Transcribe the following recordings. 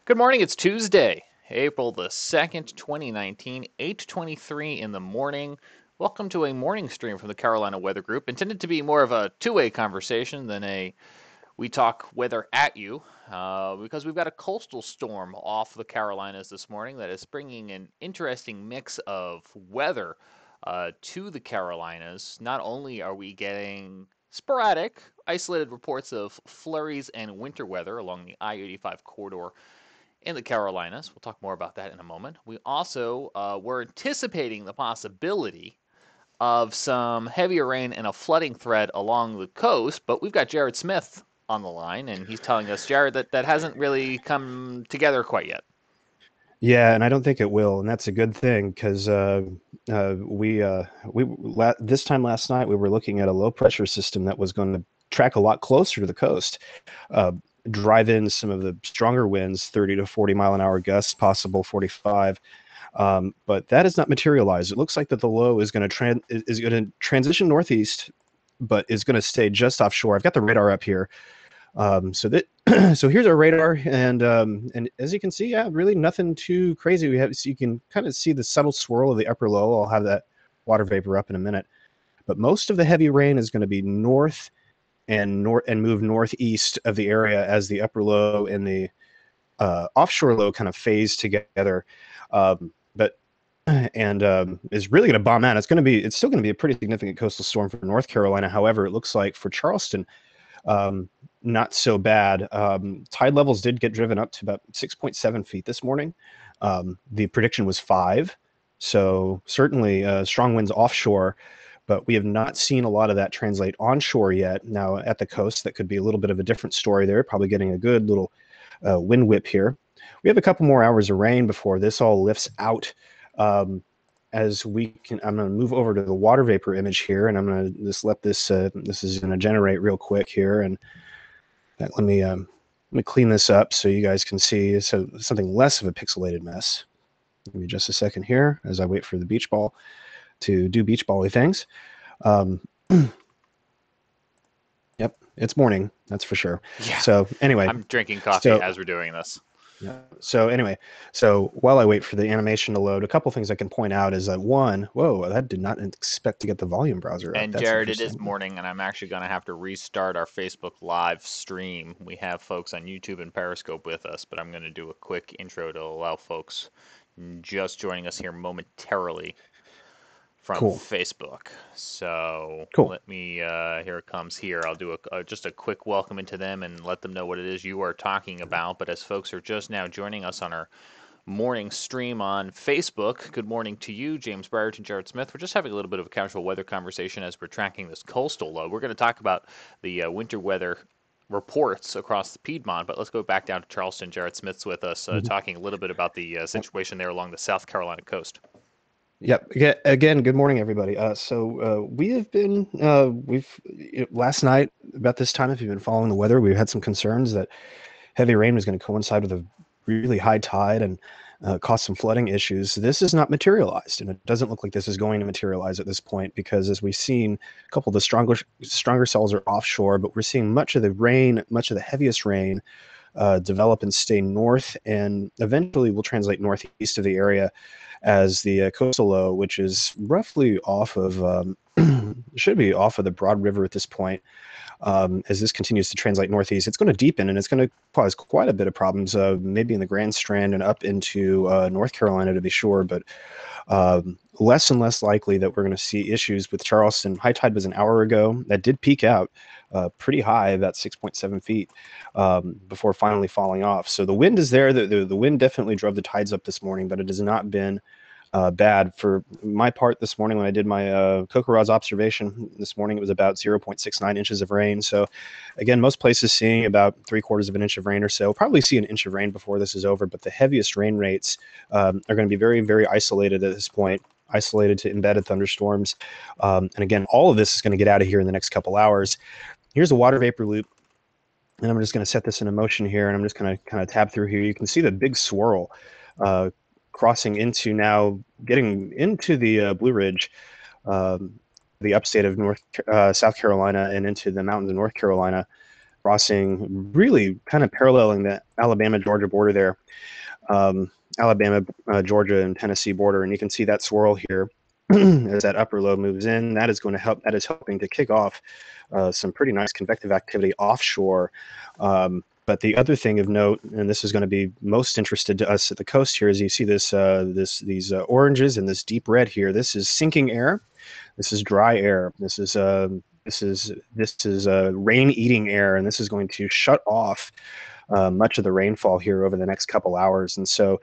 Good morning. It's Tuesday, April the 2nd, 2019, 8:23 in the morning. Welcome to a morning stream from the Carolina Weather Group, intended to be more of a two-way conversation than a we talk weather at you, because we've got a coastal storm off the Carolinas this morning that is bringing an interesting mix of weather to the Carolinas. Not only are we getting sporadic, isolated reports of flurries and winter weather along the I-85 corridor in the Carolinas. We'll talk more about that in a moment. We also were anticipating the possibility of some heavier rain and a flooding threat along the coast, but we've got Jared Smith on the line, and he's telling us, Jared, that hasn't really come together quite yet. Yeah, and I don't think it will, and that's a good thing because this time last night we were looking at a low pressure system that was going to track a lot closer to the coast, uh, drive in some of the stronger winds, 30 to 40 mile an hour gusts, possible 45. But that has not materialized. It looks like that the low is going to transition northeast, but is going to stay just offshore. I've got the radar up here. So that so here's our radar, and as you can see, yeah, really nothing too crazy. We have so you can kind of see the subtle swirl of the upper low. I'll have that water vapor up in a minute, but most of the heavy rain is going to be north and move northeast of the area as the upper low and the offshore low kind of phase together. But and is really going to bomb out. It's still going to be a pretty significant coastal storm for North Carolina. However, it looks like for Charleston, um, not so bad. Tide levels did get driven up to about 6.7 feet this morning. The prediction was 5. So certainly strong winds offshore, but we have not seen a lot of that translate onshore yet. Now at the coast, that could be a little bit of a different story there, probably getting a good little wind whip here. We have a couple more hours of rain before this all lifts out. As we can, I'm going to move over to the water vapor image here, and I'm going to just let this. This is going to generate real quick here, and let me clean this up so you guys can see something less of a pixelated mess. Give me just a second here as I wait for the beach ball to do beach bally things. Um, yep, it's morning, that's for sure. Yeah, So anyway, I'm drinking coffee so as we're doing this. yeah. So anyway, so while I wait for the animation to load, a couple things I can point out is that one, whoa, that did not expect to get the volume browser up. And That's Jared, it is interesting. morning, and I'm actually going to have to restart our Facebook Live stream. We have folks on YouTube and Periscope with us, but I'm going to do a quick intro to allow folks just joining us here momentarily from Cool. Facebook. So Cool. let me, here it comes here. I'll do just a quick welcome into them and let them know what it is you are talking about. But as folks are just now joining us on our morning stream on Facebook, good morning to you, James Briarton, Jared Smith. We're just having a little bit of a casual weather conversation as we're tracking this coastal low. We're going to talk about the winter weather reports across the Piedmont, but let's go back down to Charleston. Jared Smith's with us, Mhm. talking a little bit about the situation there along the South Carolina coast. Yep. Yeah, again, good morning, everybody. We have been, last night about this time, if you've been following the weather, we had some concerns that heavy rain was going to coincide with a really high tide and cause some flooding issues. This is not materialized, and it doesn't look like this is going to materialize at this point because, as we've seen, a couple of the stronger cells are offshore, but we're seeing much of the rain, much of the heaviest rain, develop and stay north, and eventually will translate northeast of the area as the coastal low, which is roughly off of should be off of the Broad River at this point. As this continues to translate northeast, it's going to deepen and it's going to cause quite a bit of problems, maybe in the Grand Strand and up into North Carolina to be sure, but less and less likely that we're going to see issues with Charleston. High tide was an hour ago. That did peak out pretty high, about 6.7 feet, before finally falling off. So the wind is there. The wind definitely drove the tides up this morning, but it has not been bad. For my part this morning, when I did my CoCoRaHS observation this morning, it was about 0.69 inches of rain. So again, most places seeing about 3/4 of an inch of rain or so. Probably see an inch of rain before this is over, but the heaviest rain rates are going to be very, very isolated at this point, isolated to embedded thunderstorms. And again, all of this is going to get out of here in the next couple hours. Here's a water vapor loop, and I'm just going to set this into motion here, and I'm just going to kind of tab through here. You can see the big swirl uh, crossing into, now getting into the Blue Ridge, um, the upstate of South Carolina, and into the mountains of North Carolina crossing, really kind of paralleling the Alabama-Georgia border there, Alabama, Georgia, and Tennessee border. And you can see that swirl here as that upper low moves in. That is going to help. That is helping to kick off some pretty nice convective activity offshore. But the other thing of note, and this is going to be most interested to us at the coast here, is you see these oranges and this deep red here. This is sinking air. This is dry air. This is rain-eating air, and this is going to shut off much of the rainfall here over the next couple hours. And so,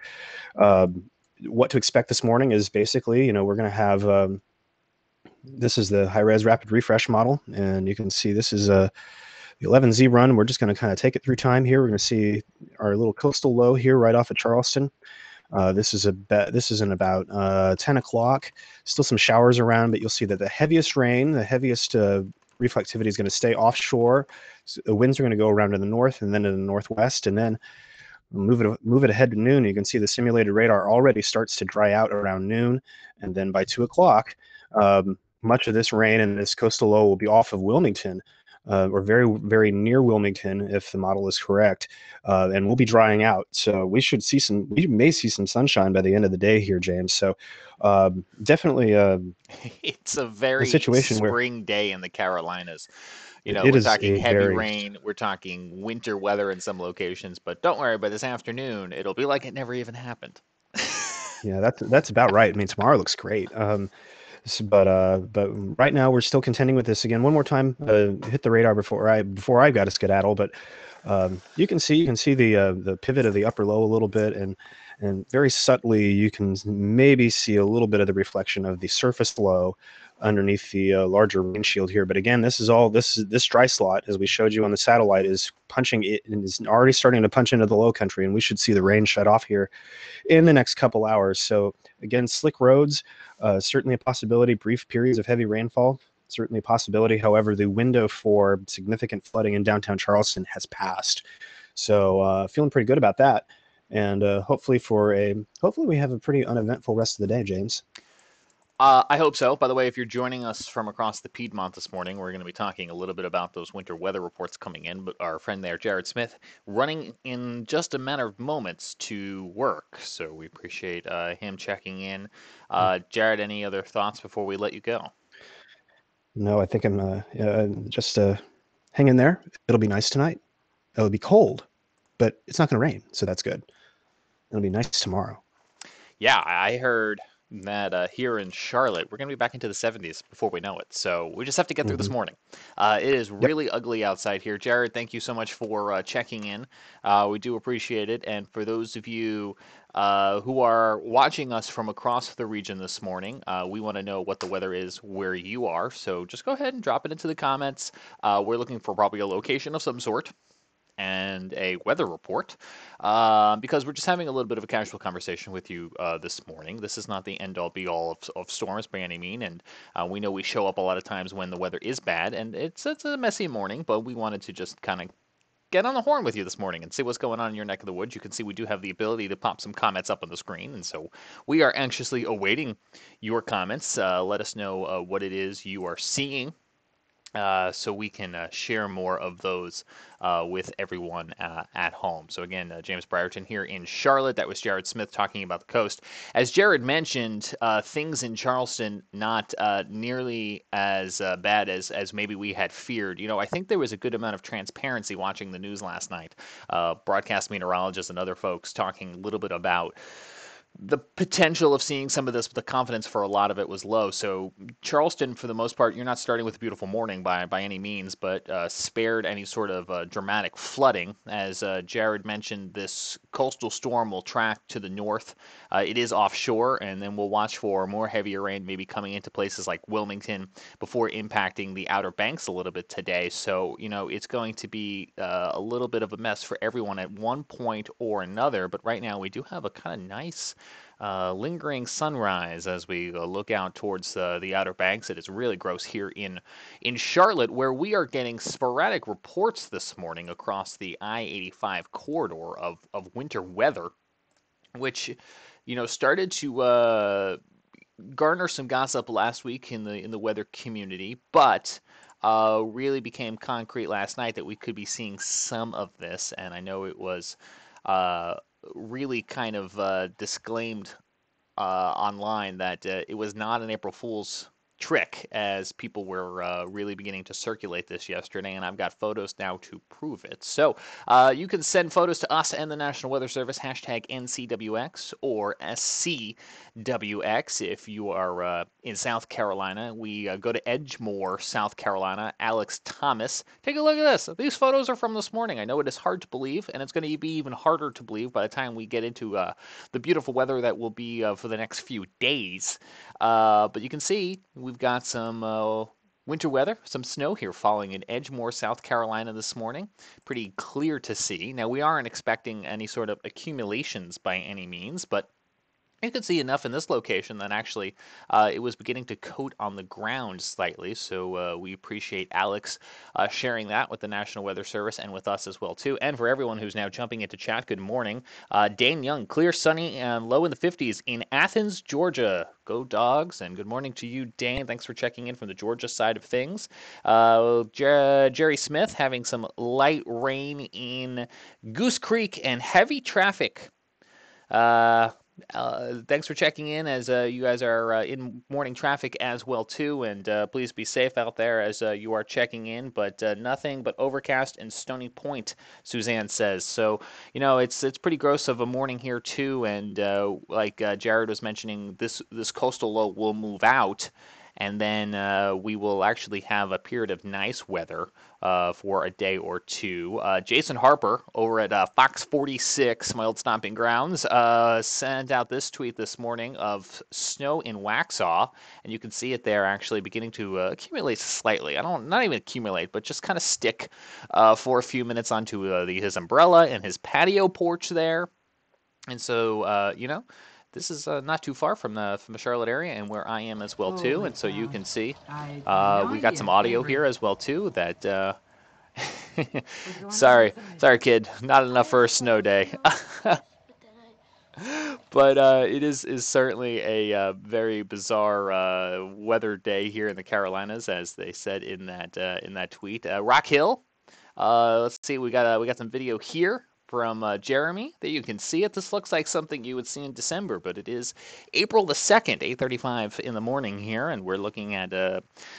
what to expect this morning is basically, we're going to have this is the high-res rapid refresh model, and you can see this is the 11Z run. We're just going to kind of take it through time here. We're going to see our little coastal low here right off of Charleston. This is in about 10 o'clock. Still some showers around, but you'll see that the heaviest rain, the heaviest reflectivity is going to stay offshore. So the winds are going to go around to the north and then to the northwest, and then move it ahead to noon. You can see the simulated radar already starts to dry out around noon, and then by 2 o'clock, much of this rain and this coastal low will be off of Wilmington. Or very, very near Wilmington, if the model is correct, and we'll be drying out. So we may see some sunshine by the end of the day here, James. So definitely, it's a very situation spring day in the Carolinas. It We're is talking a heavy very rain, we're talking winter weather in some locations, but don't worry, by this afternoon, it'll be like it never even happened. yeah, that's about right. I mean, tomorrow looks great. But right now we're still contending with this again. One more time, hit the radar before I got a skedaddle. But you can see the pivot of the upper low a little bit, and very subtly you can maybe see a little bit of the reflection of the surface low underneath the larger windshield here. But again, this dry slot, as we showed you on the satellite, is punching it and is already starting to punch into the low country, and we should see the rain shut off here in the next couple hours. So again, slick roads, certainly a possibility. Brief periods of heavy rainfall, certainly a possibility. However, the window for significant flooding in downtown Charleston has passed. So feeling pretty good about that. And hopefully we have a pretty uneventful rest of the day, James. I hope so. By the way, if you're joining us from across the Piedmont this morning, we're going to be talking a little bit about those winter weather reports coming in. But our friend there, Jared Smith, running in just a matter of moments to work. So we appreciate him checking in. Jared, any other thoughts before we let you go? No, I think I'm just hang in there. It'll be nice tonight. It'll be cold, but it's not going to rain, so that's good. It'll be nice tomorrow. Yeah, I heard that here in Charlotte, we're going to be back into the 70s before we know it. So we just have to get through this morning. It is Yep. really ugly outside here. Jared, thank you so much for checking in. We do appreciate it. And for those of you who are watching us from across the region this morning, we want to know what the weather is where you are. So just go ahead and drop it into the comments. We're looking for probably a location of some sort and a weather report because we're just having a little bit of a casual conversation with you this morning. This is not the end all be all of storms by any mean, and we know we show up a lot of times when the weather is bad, and it's a messy morning, but we wanted to just kind of get on the horn with you this morning and see what's going on in your neck of the woods. You can see we do have the ability to pop some comments up on the screen, and so we are anxiously awaiting your comments. Let us know what it is you are seeing so we can share more of those with everyone at home. So again, James Brierton here in Charlotte. That was Jared Smith talking about the coast. As Jared mentioned, things in Charleston not nearly as bad as maybe we had feared. I think there was a good amount of transparency watching the news last night. Broadcast meteorologists and other folks talking a little bit about the potential of seeing some of this, but the confidence for a lot of it was low. So Charleston, for the most part, you're not starting with a beautiful morning by any means, but spared any sort of dramatic flooding. As Jared mentioned, this coastal storm will track to the north. It is offshore, and then we'll watch for more heavier rain maybe coming into places like Wilmington before impacting the Outer Banks a little bit today. So, it's going to be a little bit of a mess for everyone at one point or another. But right now, we do have a kind of nice lingering sunrise as we look out towards the Outer Banks. It is really gross here in Charlotte, where we are getting sporadic reports this morning across the I-85 corridor of winter weather, which started to garner some gossip last week in the weather community, but really became concrete last night that we could be seeing some of this, and I know it was uh, really kind of disclaimed online that it was not an April Fool's trick, as people were really beginning to circulate this yesterday, and I've got photos now to prove it. So you can send photos to us and the National Weather Service, hashtag NCWX or SCWX if you are in South Carolina. We go to Edgemoor, South Carolina. Alex Thomas. Take a look at this. These photos are from this morning. I know it is hard to believe, and it's going to be even harder to believe by the time we get into the beautiful weather that will be for the next few days. But you can see we've got some winter weather, some snow here falling in Edgemoor, South Carolina this morning. Pretty clear to see. Now, we aren't expecting any sort of accumulations by any means, but you could see enough in this location that actually it was beginning to coat on the ground slightly. So we appreciate Alex sharing that with the National Weather Service and with us as well too. And for everyone who's now jumping into chat, good morning. Dane Young, clear, sunny, and low in the 50s in Athens, Georgia. Go Dogs! And good morning to you, Dane. Thanks for checking in from the Georgia side of things. Jerry Smith having some light rain in Goose Creek and heavy traffic. Thanks for checking in as you guys are in morning traffic as well too, and please be safe out there as you are checking in. But nothing but overcast and Stony Point, Suzanne says. So it's pretty gross of a morning here too, and like Jared was mentioning, this coastal low will move out. And then we will actually have a period of nice weather for a day or two. Jason Harper over at Fox 46, my old stomping grounds, sent out this tweet this morning of snow in Waxhaw, and you can see it there actually beginning to accumulate slightly. Not even accumulate, but just kind of stick for a few minutes onto his umbrella and his patio porch there. And so, this is not too far from the Charlotte area and where I am as well too. Holy And so you cow. can see I had no we got some idea. audio Avery, here as well too. That what's going on? sorry, What's up, man? sorry, kid, not enough for a snow day. But it is certainly a very bizarre weather day here in the Carolinas, as they said in that tweet. Rock Hill. Let's see, we got some video here from Jeremy that you can see it. This looks like something you would see in December, but it is April the 2nd, 8:35 in the morning here, and we're looking at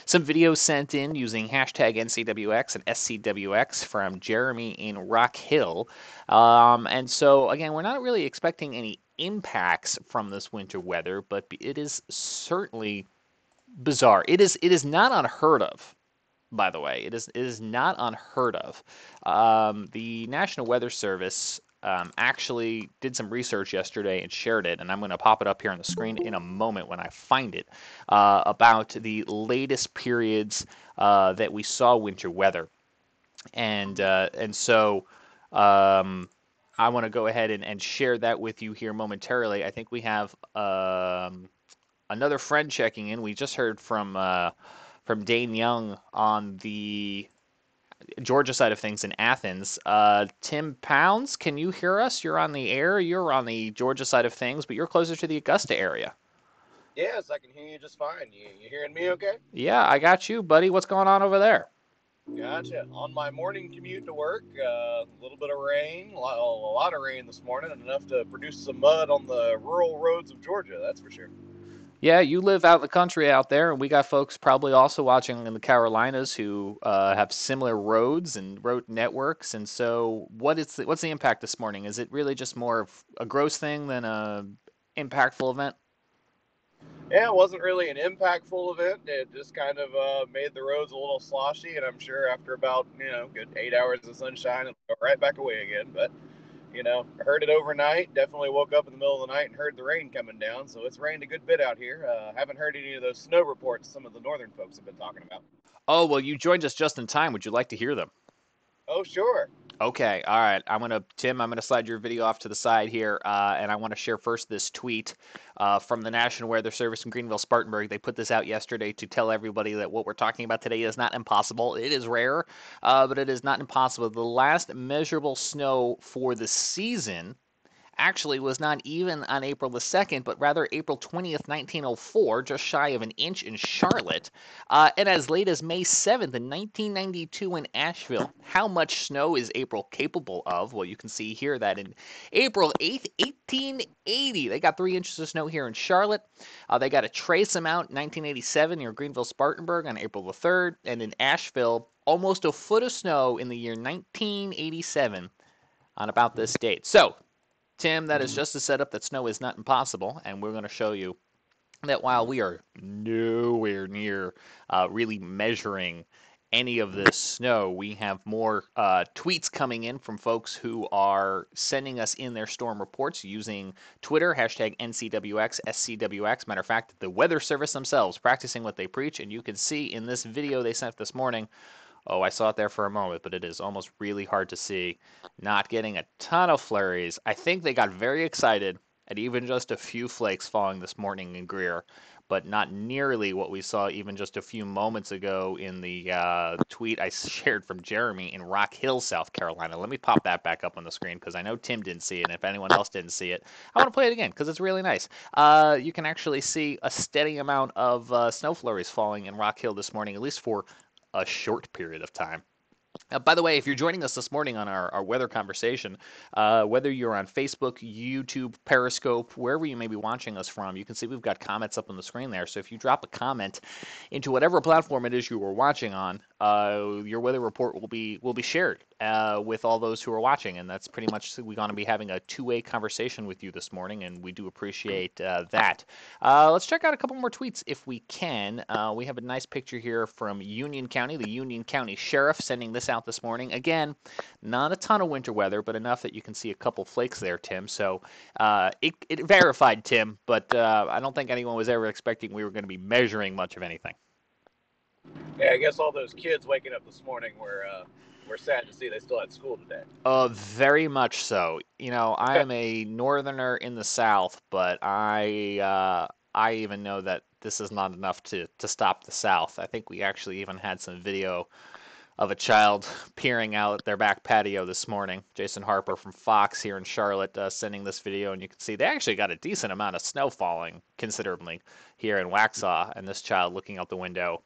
some videos sent in using hashtag NCWX and SCWX from Jeremy in Rock Hill. And so, again, we're not really expecting any impacts from this winter weather, but it is certainly bizarre. It is not unheard of, by the way. It is not unheard of. The National Weather Service actually did some research yesterday and shared it, and I'm going to pop it up here on the screen in a moment when I find it, about the latest periods that we saw winter weather. And so I want to go ahead and share that with you here momentarily. I think we have another friend checking in. We just heard from Dane Young on the Georgia side of things in Athens. Tim Pounds, can you hear us? You're on the air. You're on the Georgia side of things, but you're closer to the Augusta area. Yes, I can hear you just fine. You hearing me okay? Yeah, I got you, buddy. What's going on over there? Gotcha. On my morning commute to work, a little bit of rain, a lot of rain this morning, enough to produce some mud on the rural roads of Georgia, that's for sure. Yeah, you live out in the country out there, and we got folks probably also watching in the Carolinas who have similar roads and road networks. And so, what's the impact this morning? Is it really just more of a gross thing than a impactful event? Yeah, it wasn't really an impactful event. It just kind of made the roads a little sloshy, and I'm sure after about, good 8 hours of sunshine, it'll go right back away again. But, I heard it overnight. Definitely woke up in the middle of the night and heard the rain coming down. So it's rained a good bit out here. Haven't heard any of those snow reports some of the northern folks have been talking about. Oh, well, you joined us just in time. Would you like to hear them? Oh, sure. Okay, all right. Tim, I'm gonna slide your video off to the side here, and I want to share first this tweet from the National Weather Service in Greenville, Spartanburg. They put this out yesterday to tell everybody that what we're talking about today is not impossible. It is rare, but it is not impossible. The last measurable snow for the season actually was not even on April the 2nd, but rather April 20th, 1904, just shy of an inch in Charlotte, and as late as May 7th in 1992 in Asheville. How much snow is April capable of? Well, you can see here that in April 8th, 1880, they got 3 inches of snow here in Charlotte. They got a trace amount in 1987 near Greenville, Spartanburg on April the 3rd, and in Asheville, almost a foot of snow in the year 1987 on about this date. So, Tim, that is just a setup that snow is not impossible, and we're going to show you that while we are nowhere near really measuring any of this snow, we have more tweets coming in from folks who are sending us in their storm reports using Twitter, hashtag NCWX, SCWX. Matter of fact, the Weather Service themselves practicing what they preach, and you can see in this video they sent this morning. Oh, I saw it there for a moment, but it is almost really hard to see. Not getting a ton of flurries. I think they got very excited at even just a few flakes falling this morning in Greer, but not nearly what we saw even just a few moments ago in the tweet I shared from Jeremy in Rock Hill, South Carolina. Let me pop that back up on the screen because I know Tim didn't see it, and if anyone else didn't see it, I want to play it again because it's really nice. You can actually see a steady amount of snow flurries falling in Rock Hill this morning, at least for a short period of time. By the way, if you're joining us this morning on our weather conversation, whether you're on Facebook, YouTube, Periscope, wherever you may be watching us from, you can see we've got comments up on the screen there. So if you drop a comment into whatever platform it is you were watching on, your weather report will be shared with all those who are watching, and that's pretty much we're going to be having a two-way conversation with you this morning, and we do appreciate that. Let's check out a couple more tweets if we can. We have a nice picture here from Union County, the Union County Sheriff sending this out this morning. Again, not a ton of winter weather, but enough that you can see a couple flakes there, Tim. So it verified, Tim, but I don't think anyone was ever expecting we were going to be measuring much of anything. Yeah, I guess all those kids waking up this morning were sad to see they still had school today. Very much so. You know, I am a northerner in the South, but I even know that this is not enough to stop the South. I think we actually even had some video of a child peering out their back patio this morning. Jason Harper from Fox here in Charlotte sending this video, and you can see they actually got a decent amount of snow falling considerably here in Waxhaw, and this child looking out the window.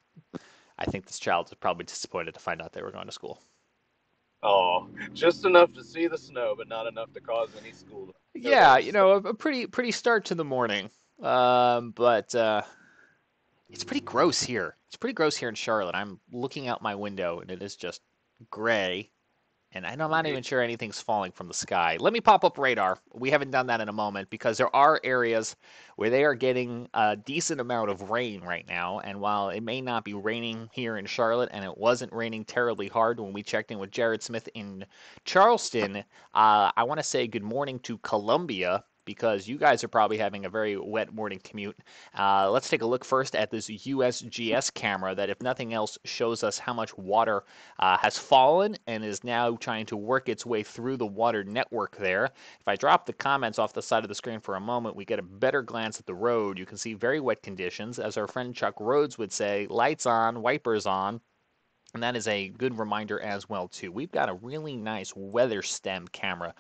I think this child was probably disappointed to find out they were going to school. Oh, just enough to see the snow, but not enough to cause any school. Yeah, you know, a pretty start to the morning. But it's pretty gross here. It's pretty gross here in Charlotte. I'm looking out my window, and it is just gray, and I'm not even sure anything's falling from the sky. Let me pop up radar. We haven't done that in a moment because there are areas where they are getting a decent amount of rain right now, and while it may not be raining here in Charlotte, and it wasn't raining terribly hard when we checked in with Jared Smith in Charleston, I want to say good morning to Columbia, because you guys are probably having a very wet morning commute. Let's take a look first at this USGS camera that, if nothing else, shows us how much water has fallen and is now trying to work its way through the water network there. If I drop the comments off the side of the screen for a moment, we get a better glance at the road. You can see very wet conditions. As our friend Chuck Rhodes would say, lights on, wipers on. And that is a good reminder as well, too. We've got a really nice weather stem camera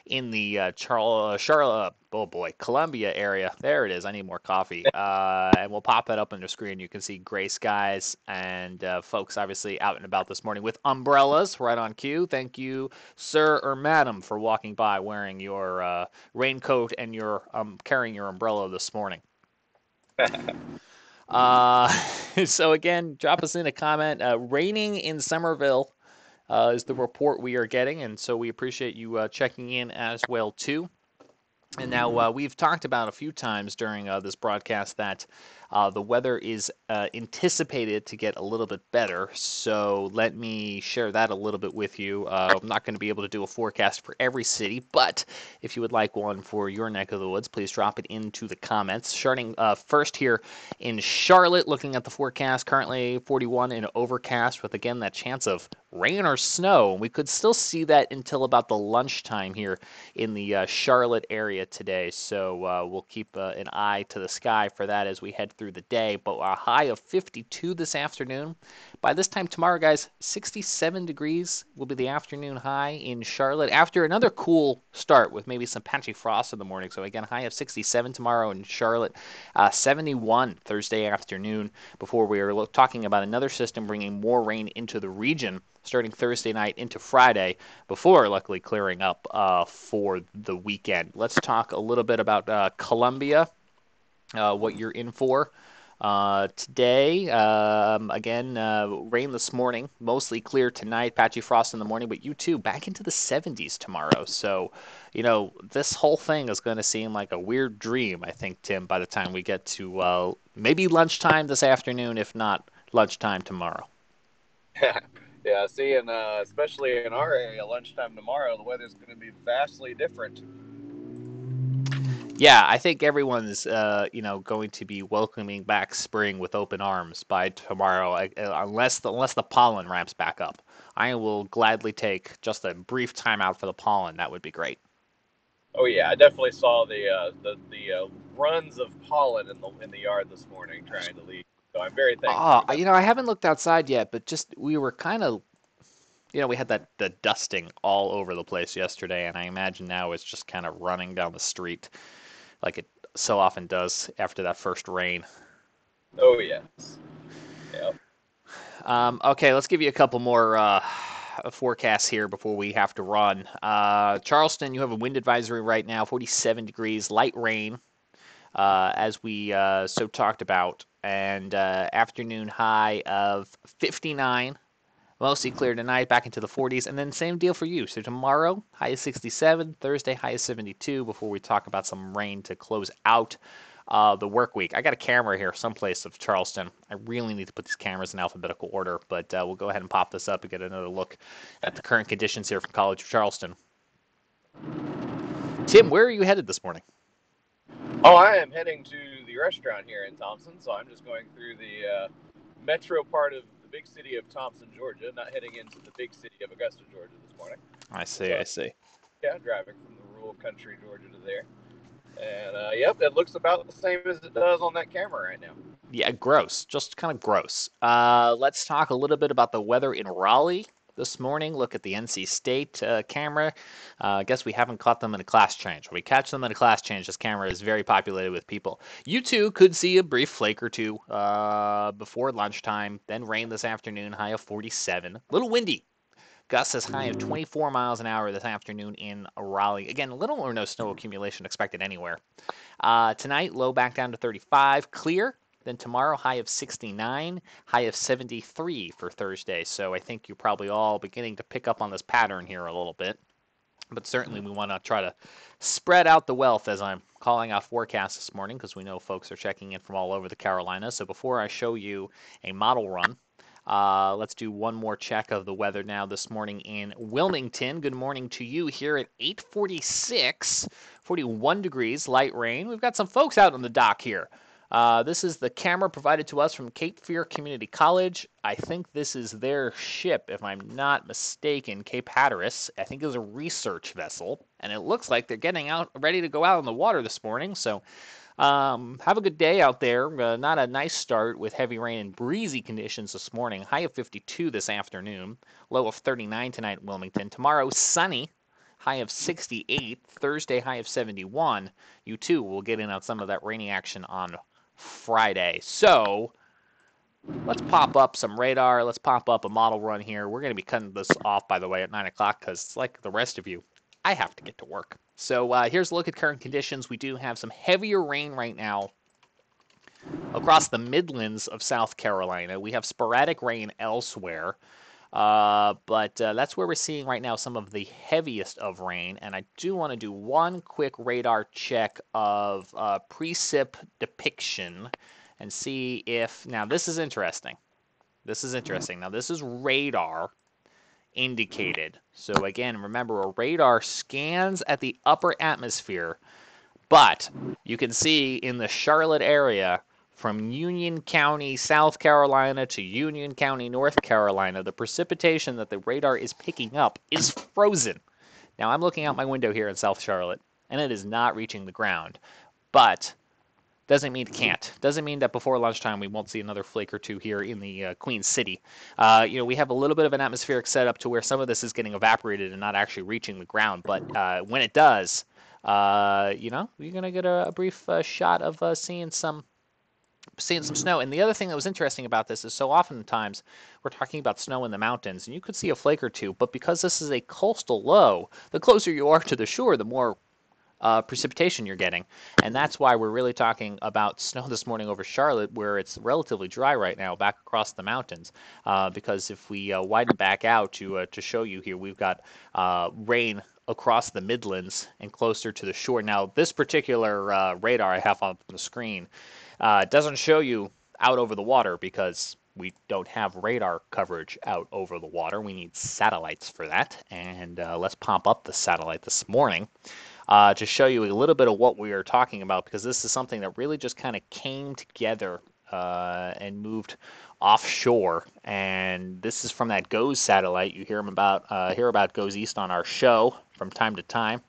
in the Charlotte, oh boy, Columbia area. There it is. I need more coffee. And we'll pop that up on the screen. You can see gray skies and folks obviously out and about this morning with umbrellas right on cue. Thank you, sir or madam, for walking by wearing your raincoat and your carrying your umbrella this morning. So again, drop us in a comment. Raining in Somerville is the report we are getting, and so we appreciate you checking in as well too. And now we've talked about a few times during this broadcast that the weather is anticipated to get a little bit better, so let me share that a little bit with you. I'm not going to be able to do a forecast for every city, but if you would like one for your neck of the woods, please drop it into the comments. Starting first here in Charlotte, looking at the forecast, currently 41 and overcast with, again, that chance of rain or snow. We could still see that until about the lunchtime here in the Charlotte area today, so we'll keep an eye to the sky for that as we head through through the day, but a high of 52 this afternoon. By this time tomorrow, guys, 67 degrees will be the afternoon high in Charlotte after another cool start with maybe some patchy frost in the morning. So again, high of 67 tomorrow in Charlotte, 71 Thursday afternoon before we are talking about another system bringing more rain into the region starting Thursday night into Friday before luckily clearing up for the weekend. Let's talk a little bit about Columbia, what you're in for. Today, again, rain this morning, mostly clear tonight, patchy frost in the morning, but you too, back into the 70s tomorrow. So, this whole thing is going to seem like a weird dream, I think, Tim, by the time we get to maybe lunchtime this afternoon, if not lunchtime tomorrow. Yeah, see, and especially in our area, lunchtime tomorrow, the weather's going to be vastly different. Yeah, I think everyone's, going to be welcoming back spring with open arms by tomorrow, unless the pollen ramps back up. I will gladly take just a brief timeout for the pollen. That would be great. Oh yeah, I definitely saw the runs of pollen in the yard this morning trying to leave. So I'm very thankful for that. I haven't looked outside yet, but just we were kind of, we had the dusting all over the place yesterday, and I imagine now it's just kind of running down the street like it so often does after that first rain. Oh, yes. Yep. Okay, let's give you a couple more forecasts here before we have to run. Charleston, you have a wind advisory right now, 47 degrees, light rain, as we so talked about, and afternoon high of 59. Mostly clear tonight, back into the 40s, and then same deal for you. So tomorrow, high is 67, Thursday, high is 72, before we talk about some rain to close out the work week. I got a camera here someplace of Charleston. I really need to put these cameras in alphabetical order, but we'll go ahead and pop this up and get another look at the current conditions here from College of Charleston. Tim, where are you headed this morning? Oh, I am heading to the restaurant here in Thompson, so I'm just going through the metro part of big city of Thompson, Georgia, not heading into the big city of Augusta, Georgia this morning. I see. Yeah, driving from the rural country, Georgia to there. And, yep, it looks about the same as it does on that camera right now. Yeah, gross. Just kind of gross. Let's talk a little bit about the weather in Raleigh this morning. Look at the NC State camera. I guess we haven't caught them in a class change. When we catch them in a class change, this camera is very populated with people. You too could see a brief flake or two before lunchtime, then rain this afternoon, high of 47. A little windy. Gusts as high of 24 miles an hour this afternoon in Raleigh. Again, little or no snow accumulation expected anywhere. Tonight, low back down to 35. Clear. Then tomorrow, high of 69, high of 73 for Thursday. So I think you're probably all beginning to pick up on this pattern here a little bit. But certainly we want to try to spread out the wealth as I'm calling out forecasts this morning because we know folks are checking in from all over the Carolinas. So before I show you a model run, let's do one more check of the weather now this morning in Wilmington. Good morning to you here at 8:46, 41 degrees, light rain. We've got some folks out on the dock here. This is the camera provided to us from Cape Fear Community College. I think this is their ship, if I'm not mistaken, Cape Hatteras. I think is a research vessel, and it looks like they're getting out, ready to go out on the water this morning. So have a good day out there. Not a nice start with heavy rain and breezy conditions this morning. High of 52 this afternoon. Low of 39 tonight in Wilmington. Tomorrow, sunny. High of 68. Thursday, high of 71. You too will get in on some of that rainy action on Friday. So let's pop up some radar. Let's pop up a model run here. We're going to be cutting this off, by the way, at 9 o'clock because, like the rest of you, I have to get to work. So here's a look at current conditions. We do have some heavier rain right now across the Midlands of South Carolina. We have sporadic rain elsewhere. But that's where we're seeing right now some of the heaviest of rain. And I do want to do one quick radar check of precip depiction and see if, now this is interesting. Now this is radar indicated. So again, remember a radar scans at the upper atmosphere, but you can see in the Charlotte area from Union County, South Carolina to Union County, North Carolina, the precipitation that the radar is picking up is frozen. Now, I'm looking out my window here in South Charlotte, and it is not reaching the ground. But doesn't mean it can't. Doesn't mean that before lunchtime we won't see another flake or two here in the Queen City. We have a little bit of an atmospheric setup to where some of this is getting evaporated and not actually reaching the ground. But when it does, you're gonna get a brief shot of seeing some snow. And the other thing that was interesting about this is so oftentimes we're talking about snow in the mountains, and you could see a flake or two, but because this is a coastal low, the closer you are to the shore, the more precipitation you're getting. And that's why we're really talking about snow this morning over Charlotte, where it's relatively dry right now back across the mountains. Because if we widen back out to show you here, we've got rain across the Midlands and closer to the shore. Now, this particular radar I have on the screen doesn't show you out over the water because we don't have radar coverage out over the water. We need satellites for that. And let's pump up the satellite this morning to show you a little bit of what we are talking about, because this is something that really just kind of came together and moved offshore. And this is from that GOES satellite. You hear about GOES East on our show from time to time.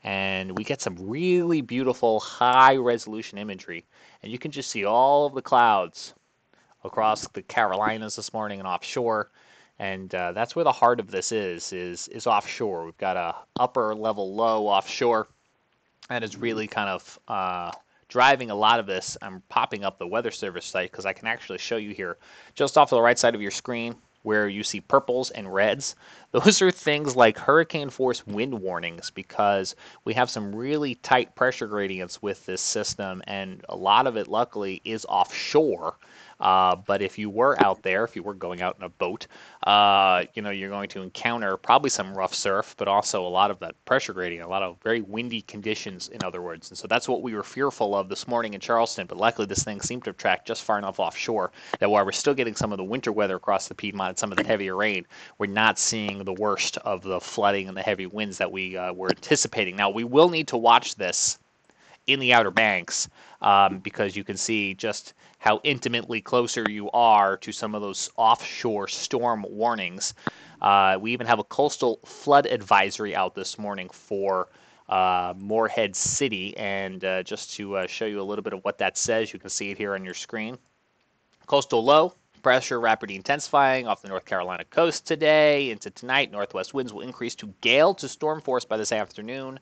And we get some really beautiful high resolution imagery. And you can just see all of the clouds across the Carolinas this morning and offshore. And that's where the heart of this is offshore. We've got a upper level low offshore that is really kind of driving a lot of this. I'm popping up the Weather Service site because I can actually show you here just off to the right side of your screen where you see purples and reds. Those are things like hurricane force wind warnings, because we have some really tight pressure gradients with this system, and a lot of it luckily is offshore. But if you were out there, if you were going out in a boat, you're going to encounter probably some rough surf, but also a lot of that pressure gradient, a lot of very windy conditions, in other words. And so that's what we were fearful of this morning in Charleston. But luckily, this thing seemed to have tracked just far enough offshore that while we're still getting some of the winter weather across the Piedmont and some of the heavier rain, we're not seeing the worst of the flooding and the heavy winds that we were anticipating. Now, we will need to watch this in the Outer Banks because you can see just how intimately closer you are to some of those offshore storm warnings. We even have a coastal flood advisory out this morning for Morehead City. And just to show you a little bit of what that says, you can see it here on your screen. Coastal low. Pressure rapidly intensifying off the North Carolina coast today into tonight. Northwest winds will increase to gale to storm force by this afternoon.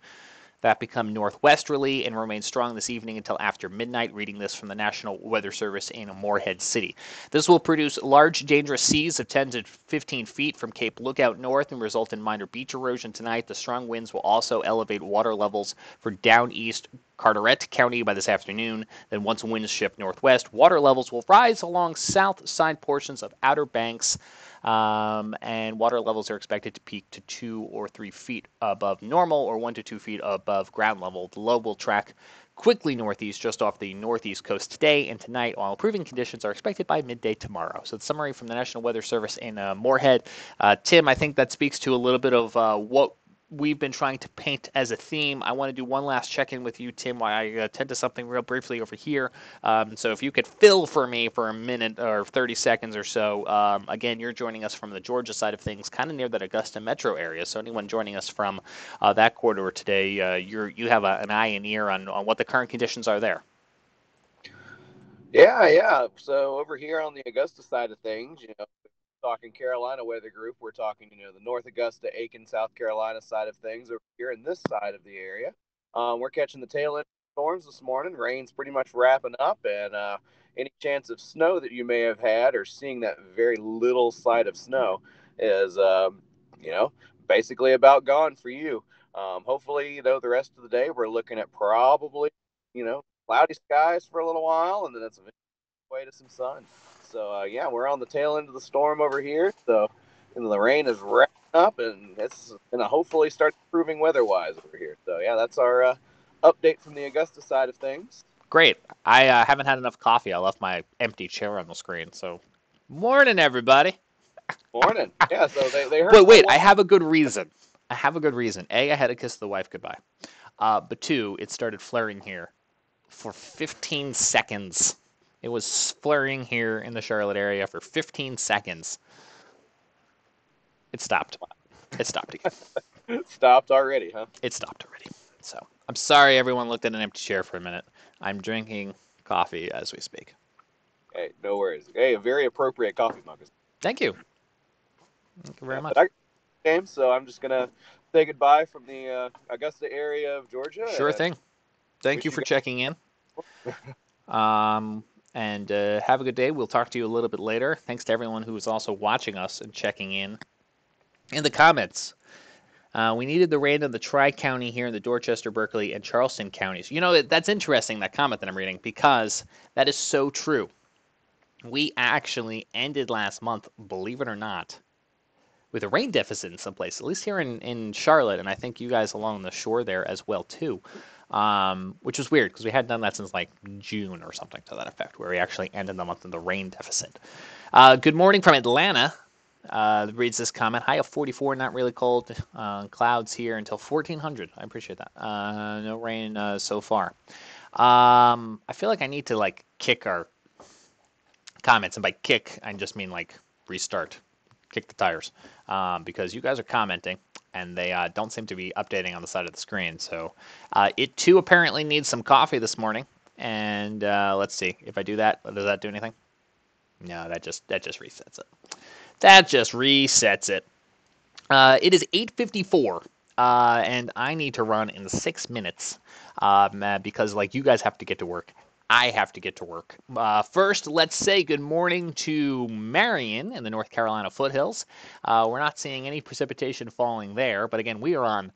That become northwesterly and remain strong this evening until after midnight, reading this from the National Weather Service in Morehead City. This will produce large, dangerous seas of 10 to 15 feet from Cape Lookout north and result in minor beach erosion tonight. The strong winds will also elevate water levels for down east Carteret County by this afternoon. Then once winds shift northwest, water levels will rise along south side portions of Outer Banks. And water levels are expected to peak to 2 or 3 feet above normal, or 1 to 2 feet above ground level. The low will track quickly northeast just off the northeast coast today and tonight, while improving conditions are expected by midday tomorrow. So the summary from the National Weather Service in Morehead. Tim, I think that speaks to a little bit of what we've been trying to paint as a theme. I want to do one last check-in with you, Tim, while I attend to something real briefly over here. So if you could fill for me for a minute or 30 seconds or so. Again, you're joining us from the Georgia side of things, kind of near that Augusta metro area. So anyone joining us from that corridor today, you have an eye and ear on what the current conditions are there. Yeah. So over here on the Augusta side of things, talking Carolina Weather Group, we're talking, the North Augusta, Aiken, South Carolina side of things over here in this side of the area. We're catching the tail end of storms this morning. Rain's pretty much wrapping up, and any chance of snow that you may have had or seeing that very little sight of snow is, basically about gone for you. Hopefully, the rest of the day we're looking at probably, cloudy skies for a little while, and then it's way to some sun. So, we're on the tail end of the storm over here. So, the rain is wrapping up, and it's going to hopefully start improving weather-wise over here. So, that's our update from the Augusta side of things. Great. I haven't had enough coffee. I left my empty chair on the screen. So, morning, everybody. Morning. Yeah, so they heard. But wait, I have a good reason. A, I had to kiss the wife goodbye. But 2, it started flaring here for 15 seconds. It was flaring here in the Charlotte area for 15 seconds. It stopped. It stopped again. It stopped already, huh? It stopped already. So I'm sorry everyone looked at an empty chair for a minute. I'm drinking coffee as we speak. Hey, no worries. Hey, a very appropriate coffee mug. Thank you. Thank you very much. But I James, so I'm just gonna say goodbye from the Augusta area of Georgia. Sure thing. Thank you for checking in. And have a good day. We'll talk to you a little bit later. Thanks to everyone who is also watching us and checking in the comments. We needed the rain in the Tri-County here in the Dorchester, Berkeley, and Charleston counties. You know, that's interesting, that comment that I'm reading, because that is so true. We actually ended last month, believe it or not, with a rain deficit in some places, at least here in Charlotte, and I think you guys along the shore there as well, too. Which was weird, because we hadn't done that since like June or something to that effect, where we actually ended the month in the rain deficit. Good morning from Atlanta. Reads this comment. High of 44, not really cold. Clouds here until 1400. I appreciate that. No rain so far. I feel like I need to like kick our comments, and by kick, I just mean like restart, kick the tires, because you guys are commenting, and they don't seem to be updating on the side of the screen. So it too apparently needs some coffee this morning. And let's see if I do that. Does that do anything? No, that just resets it. That just resets it. It is 8:54, and I need to run in 6 minutes because like you guys have to get to work. I have to get to work. First, let's say good morning to Marion in the North Carolina foothills. We're not seeing any precipitation falling there, but again, we are on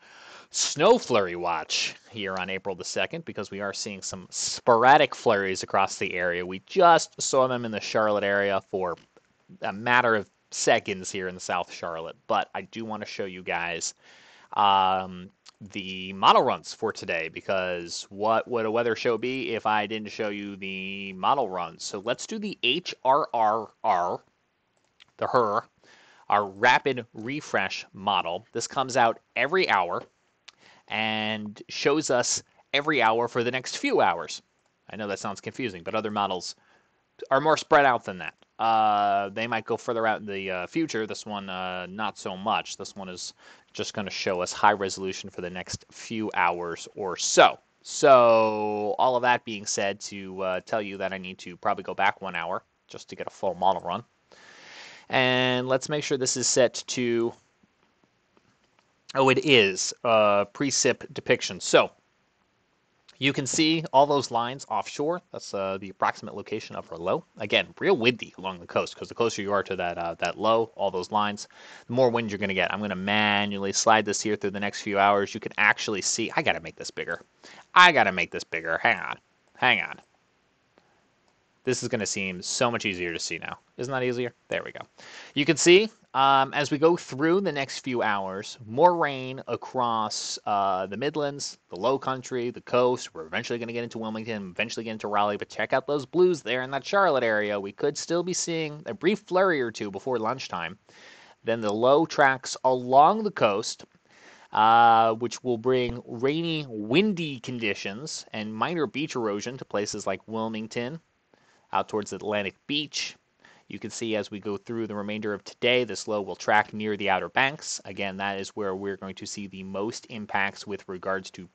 snow flurry watch here on April the 2nd because we are seeing some sporadic flurries across the area. We just saw them in the Charlotte area for a matter of seconds here in South Charlotte, but I do want to show you guys the model runs for today, because what would a weather show be if I didn't show you the model runs? So let's do the HRRR, our rapid refresh model. This comes out every hour and shows us every hour for the next few hours. I know that sounds confusing, but other models are more spread out than that. They might go further out in the future. This one, not so much. This one is just going to show us high resolution for the next few hours or so. So all of that being said, to tell you that I need to probably go back 1 hour just to get a full model run. And let's make sure this is set to, oh, it is precip depiction. So you can see all those lines offshore. That's the approximate location of our low. Again, real windy along the coast, because the closer you are to that low, all those lines, the more wind you're going to get. I'm going to manually slide this here through the next few hours. You can actually see. I got to make this bigger. Hang on. This is going to seem so much easier to see now. Isn't that easier? There we go. You can see as we go through the next few hours, more rain across the Midlands, the Low Country, the coast. We're eventually going to get into Wilmington, eventually get into Raleigh, but check out those blues there in that Charlotte area. We could still be seeing a brief flurry or two before lunchtime. Then the low tracks along the coast, which will bring rainy, windy conditions and minor beach erosion to places like Wilmington, out towards Atlantic Beach. You can see as we go through the remainder of today, this low will track near the Outer Banks. Again, that is where we're going to see the most impacts with regards to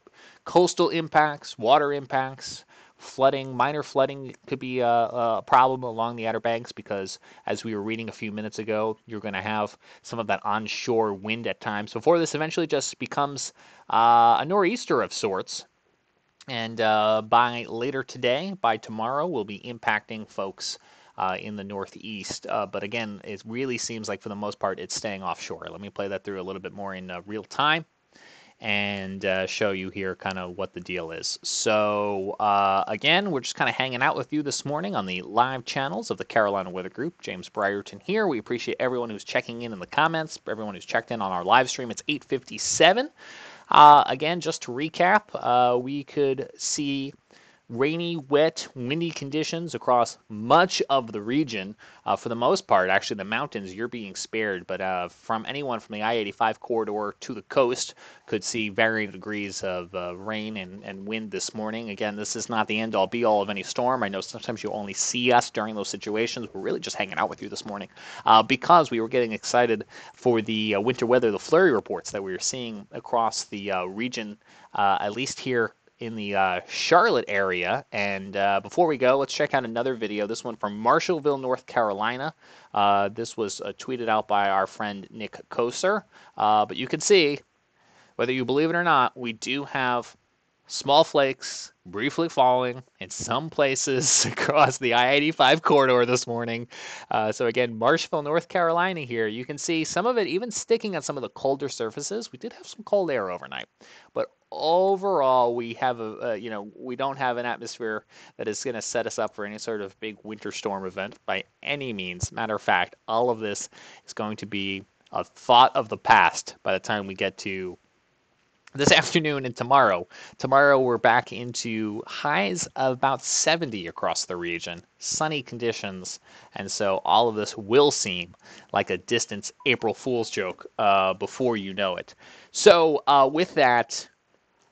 coastal impacts, water impacts, flooding. Minor flooding could be a problem along the Outer Banks because, as we were reading a few minutes ago, you're going to have some of that onshore wind at times before this eventually just becomes a nor'easter of sorts. And by later today, by tomorrow, we'll be impacting folks in the Northeast. But again, it really seems like for the most part, it's staying offshore. Let me play that through a little bit more in real time and show you here kind of what the deal is. So again, we're just kind of hanging out with you this morning on the live channels of the Carolina Weather Group. James Brierton here. We appreciate everyone who's checking in the comments, everyone who's checked in on our live stream. It's 8:57. Again, just to recap, we could see rainy, wet, windy conditions across much of the region. For the most part, actually, the mountains, you're being spared, but from anyone from the I-85 corridor to the coast could see varying degrees of rain and wind this morning. Again, this is not the end-all, be-all of any storm. I know sometimes you only see us during those situations. We're really just hanging out with you this morning because we were getting excited for the winter weather, the flurry reports that we were seeing across the region, at least here in the Charlotte area. And before we go, let's check out another video. This one from Marshallville, North Carolina. This was tweeted out by our friend Nick Koser. But you can see, whether you believe it or not, we do have small flakes briefly falling in some places across the I-85 corridor this morning. So again, Marshville, North Carolina here. You can see some of it even sticking on some of the colder surfaces. We did have some cold air overnight, but overall we have we don't have an atmosphere that is going to set us up for any sort of big winter storm event by any means. Matter of fact, all of this is going to be a thought of the past by the time we get to this afternoon and tomorrow. Tomorrow we're back into highs of about 70 across the region, sunny conditions, and so all of this will seem like a distant April Fool's joke before you know it. So with that,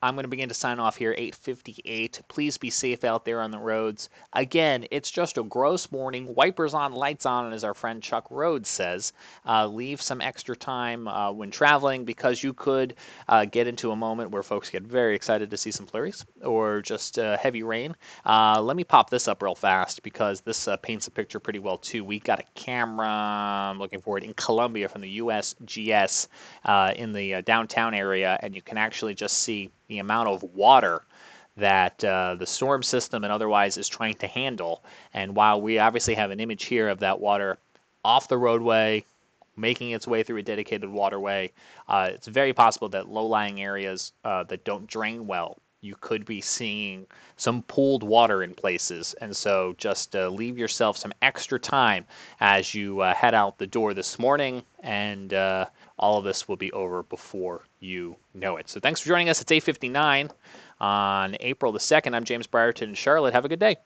I'm going to begin to sign off here, 8:58. Please be safe out there on the roads. Again, it's just a gross morning. Wipers on, lights on, and as our friend Chuck Rhodes says, leave some extra time when traveling, because you could get into a moment where folks get very excited to see some flurries or just heavy rain. Let me pop this up real fast because this paints a picture pretty well too. We got a camera, I'm looking for it, in Columbia from the USGS in the downtown area, and you can actually just see the amount of water that the storm system and otherwise is trying to handle. And while we obviously have an image here of that water off the roadway, making its way through a dedicated waterway, it's very possible that low-lying areas that don't drain well, you could be seeing some pooled water in places. And so just leave yourself some extra time as you head out the door this morning, and all of this will be over before you know it. So thanks for joining us. It's 8:59 on April the 2nd. I'm James Brierton in Charlotte. Have a good day.